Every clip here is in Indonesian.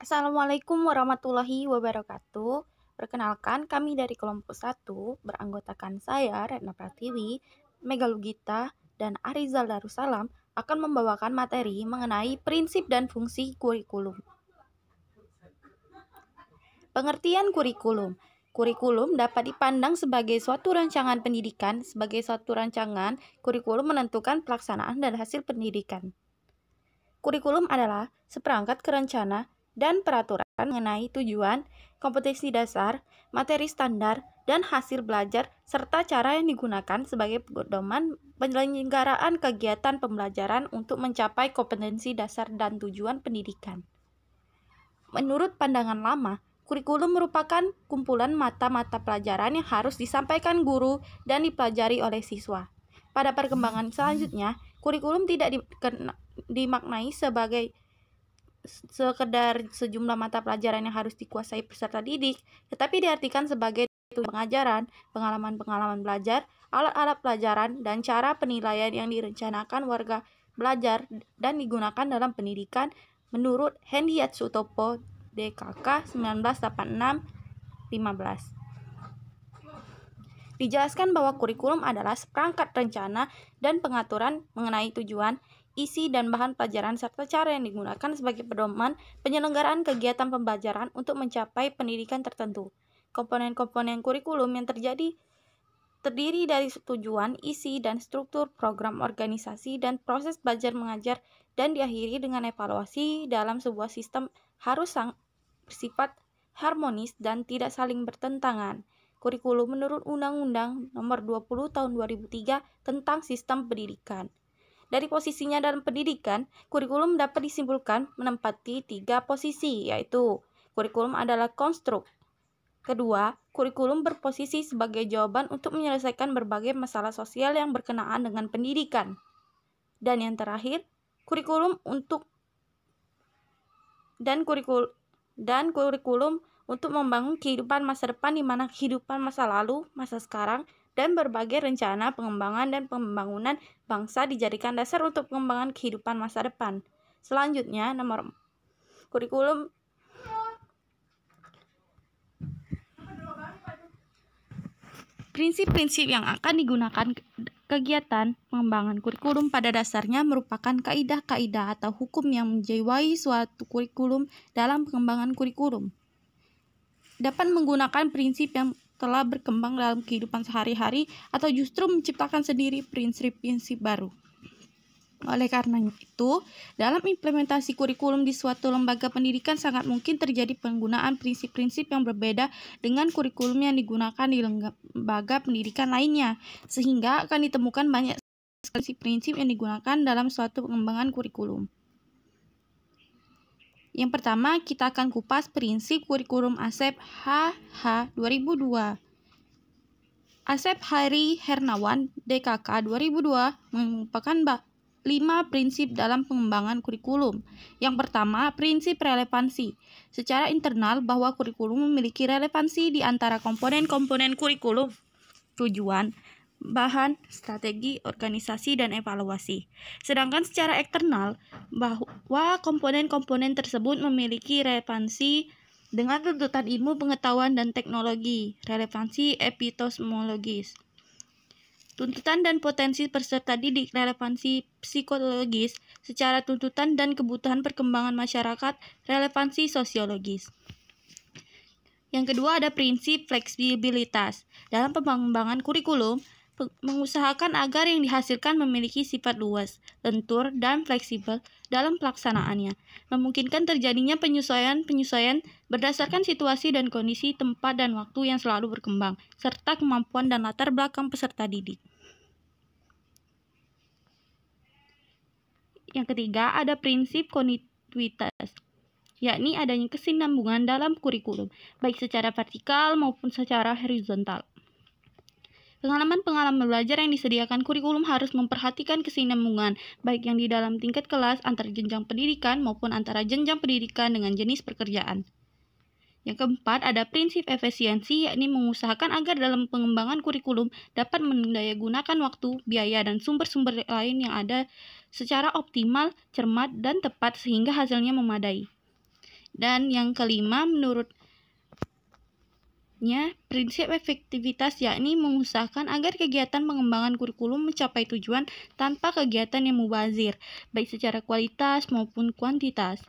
Assalamualaikum warahmatullahi wabarakatuh. Perkenalkan, kami dari kelompok 1 beranggotakan saya, Retna Pratiwi, Mega Lugita, dan Arizal Darussalam akan membawakan materi mengenai prinsip dan fungsi kurikulum. Pengertian kurikulum. Kurikulum dapat dipandang sebagai suatu rancangan pendidikan. Sebagai suatu rancangan, kurikulum menentukan pelaksanaan dan hasil pendidikan. Kurikulum adalah seperangkat rencana dan peraturan mengenai tujuan, kompetensi dasar, materi standar, dan hasil belajar, serta cara yang digunakan sebagai pedoman penyelenggaraan kegiatan pembelajaran untuk mencapai kompetensi dasar dan tujuan pendidikan. Menurut pandangan lama, kurikulum merupakan kumpulan mata-mata pelajaran yang harus disampaikan guru dan dipelajari oleh siswa. Pada perkembangan selanjutnya, kurikulum tidak dimaknai sebagai sekedar sejumlah mata pelajaran yang harus dikuasai peserta didik, tetapi diartikan sebagai pengajaran, pengalaman-pengalaman belajar, alat-alat pelajaran, dan cara penilaian yang direncanakan warga belajar dan digunakan dalam pendidikan menurut Hendy Yatsutopo, DKK 1986-15. Dijelaskan bahwa kurikulum adalah seperangkat rencana dan pengaturan mengenai tujuan, isi dan bahan pelajaran serta cara yang digunakan sebagai pedoman penyelenggaraan kegiatan pembelajaran untuk mencapai pendidikan tertentu. Komponen-komponen kurikulum yang terdiri dari tujuan, isi, dan struktur program organisasi dan proses belajar mengajar dan diakhiri dengan evaluasi dalam sebuah sistem harus bersifat harmonis dan tidak saling bertentangan. Kurikulum menurut Undang-Undang Nomor 20 Tahun 2003 tentang Sistem Pendidikan. Dari posisinya dalam pendidikan, kurikulum dapat disimpulkan menempati 3 posisi, yaitu kurikulum adalah konstruk. Kedua, kurikulum berposisi sebagai jawaban untuk menyelesaikan berbagai masalah sosial yang berkenaan dengan pendidikan. Dan yang terakhir, kurikulum untuk membangun kehidupan masa depan di mana kehidupan masa lalu, masa sekarang, dan berbagai rencana pengembangan dan pembangunan bangsa dijadikan dasar untuk pengembangan kehidupan masa depan. Selanjutnya, nomor kurikulum prinsip-prinsip yang akan digunakan kegiatan pengembangan kurikulum pada dasarnya merupakan kaidah-kaidah atau hukum yang menjiwai suatu kurikulum dalam pengembangan kurikulum. Dapat menggunakan prinsip yang telah berkembang dalam kehidupan sehari-hari atau justru menciptakan sendiri prinsip-prinsip baru. Oleh karena itu, dalam implementasi kurikulum di suatu lembaga pendidikan sangat mungkin terjadi penggunaan prinsip-prinsip yang berbeda dengan kurikulum yang digunakan di lembaga pendidikan lainnya, sehingga akan ditemukan banyak prinsip-prinsip yang digunakan dalam suatu pengembangan kurikulum. Yang pertama, kita akan kupas prinsip kurikulum Asep HH 2002. Asep Hari Hernawan, DKK 2002, merupakan 5 prinsip dalam pengembangan kurikulum. Yang pertama, prinsip relevansi. Secara internal, bahwa kurikulum memiliki relevansi di antara komponen-komponen kurikulum, tujuan, bahan, strategi, organisasi, dan evaluasi. Sedangkan secara eksternal, bahwa komponen-komponen tersebut memiliki relevansi dengan tuntutan ilmu pengetahuan dan teknologi, relevansi epistemologis, tuntutan dan potensi peserta didik, relevansi psikologis, secara tuntutan dan kebutuhan perkembangan masyarakat, relevansi sosiologis. Yang kedua ada prinsip fleksibilitas. Dalam pengembangan kurikulum, mengusahakan agar yang dihasilkan memiliki sifat luas, lentur, dan fleksibel dalam pelaksanaannya, memungkinkan terjadinya penyesuaian berdasarkan situasi dan kondisi tempat dan waktu yang selalu berkembang, serta kemampuan dan latar belakang peserta didik. Yang ketiga ada prinsip kontinuitas, yakni adanya kesinambungan dalam kurikulum, baik secara vertikal maupun secara horizontal. Pengalaman-pengalaman belajar yang disediakan kurikulum harus memperhatikan kesinambungan, baik yang di dalam tingkat kelas, antar jenjang pendidikan, maupun antara jenjang pendidikan dengan jenis pekerjaan. Yang keempat, ada prinsip efisiensi, yakni mengusahakan agar dalam pengembangan kurikulum dapat mendayagunakan waktu, biaya, dan sumber-sumber lain yang ada secara optimal, cermat, dan tepat sehingga hasilnya memadai. Dan yang kelima, menurutnya prinsip efektivitas yakni mengusahakan agar kegiatan pengembangan kurikulum mencapai tujuan tanpa kegiatan yang mubazir, baik secara kualitas maupun kuantitas.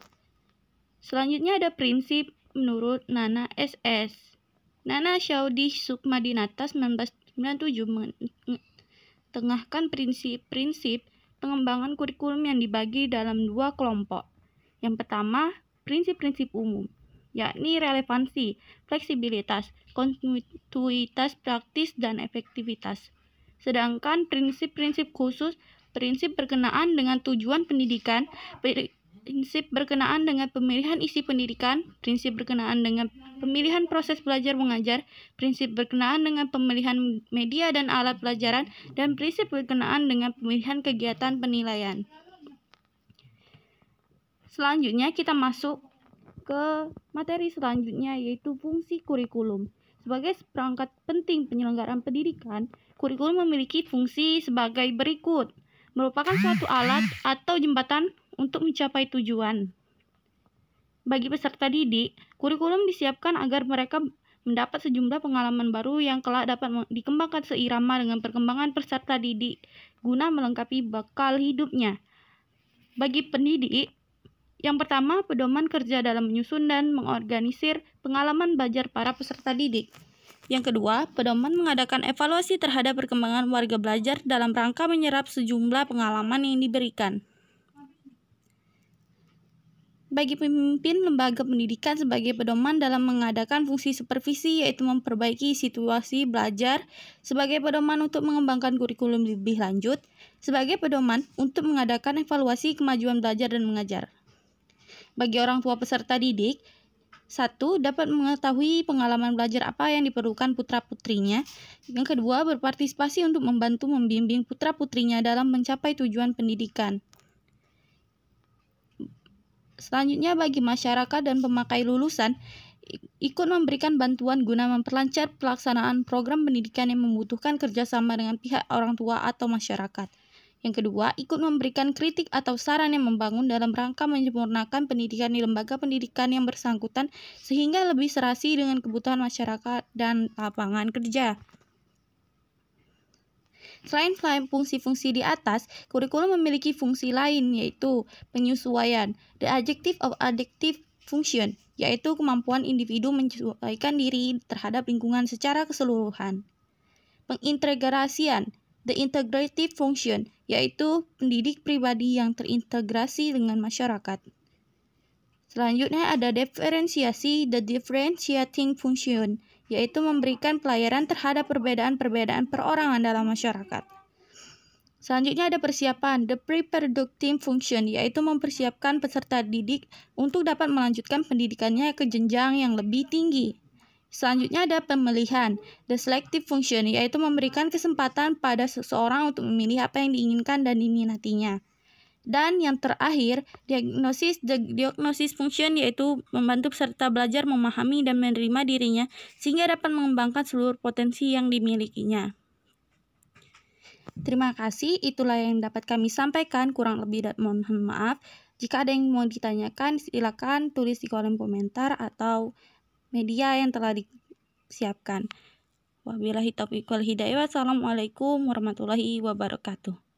Selanjutnya ada prinsip menurut Nana SS. Nana Shaudi Sukmadinata 1997 mengetengahkan prinsip-prinsip pengembangan kurikulum yang dibagi dalam dua kelompok. Yang pertama, prinsip-prinsip umum, yakni relevansi, fleksibilitas, kontinuitas praktis, dan efektivitas. Sedangkan prinsip-prinsip khusus, prinsip berkenaan dengan tujuan pendidikan, prinsip berkenaan dengan pemilihan isi pendidikan, prinsip berkenaan dengan pemilihan proses belajar mengajar, prinsip berkenaan dengan pemilihan media dan alat pelajaran, dan prinsip berkenaan dengan pemilihan kegiatan penilaian. Selanjutnya kita masuk ke materi selanjutnya, yaitu fungsi kurikulum. Sebagai perangkat penting penyelenggaraan pendidikan, kurikulum memiliki fungsi sebagai berikut. Merupakan suatu alat atau jembatan untuk mencapai tujuan. Bagi peserta didik, kurikulum disiapkan agar mereka mendapat sejumlah pengalaman baru yang kelak dapat dikembangkan seirama dengan perkembangan peserta didik guna melengkapi bekal hidupnya. Bagi pendidik, yang pertama, pedoman kerja dalam menyusun dan mengorganisir pengalaman belajar para peserta didik. Yang kedua, pedoman mengadakan evaluasi terhadap perkembangan warga belajar dalam rangka menyerap sejumlah pengalaman yang diberikan. Bagi pemimpin lembaga pendidikan sebagai pedoman dalam mengadakan fungsi supervisi, yaitu memperbaiki situasi belajar, sebagai pedoman untuk mengembangkan kurikulum lebih lanjut, sebagai pedoman untuk mengadakan evaluasi kemajuan belajar dan mengajar. Bagi orang tua peserta didik, 1. Dapat mengetahui pengalaman belajar apa yang diperlukan putra-putrinya. Yang kedua, berpartisipasi untuk membantu membimbing putra-putrinya dalam mencapai tujuan pendidikan. Selanjutnya, bagi masyarakat dan pemakai lulusan, ikut memberikan bantuan guna memperlancar pelaksanaan program pendidikan yang membutuhkan kerjasama dengan pihak orang tua atau masyarakat. Yang kedua, ikut memberikan kritik atau saran yang membangun dalam rangka menyempurnakan pendidikan di lembaga pendidikan yang bersangkutan sehingga lebih serasi dengan kebutuhan masyarakat dan lapangan kerja. Selain fungsi-fungsi di atas, kurikulum memiliki fungsi lain, yaitu penyesuaian, the adjective of adaptive function, yaitu kemampuan individu menyesuaikan diri terhadap lingkungan secara keseluruhan. Pengintegrasian, the integrative function, yaitu pendidik pribadi yang terintegrasi dengan masyarakat. Selanjutnya ada diferensiasi, the differentiating function, yaitu memberikan pelayanan terhadap perbedaan-perbedaan perorangan dalam masyarakat. Selanjutnya ada persiapan, the pre-productive function, yaitu mempersiapkan peserta didik untuk dapat melanjutkan pendidikannya ke jenjang yang lebih tinggi. Selanjutnya ada pemilihan, the selective function, yaitu memberikan kesempatan pada seseorang untuk memilih apa yang diinginkan dan diminatinya. Dan yang terakhir, diagnosis, the diagnosis function, yaitu membantu peserta belajar memahami dan menerima dirinya sehingga dapat mengembangkan seluruh potensi yang dimilikinya. Terima kasih, itulah yang dapat kami sampaikan, kurang lebih dan mohon maaf. Jika ada yang mau ditanyakan, silakan tulis di kolom komentar atau media yang telah disiapkan. Wabillahi taufiq wal hidayah. Wassalamualaikum warahmatullahi wabarakatuh.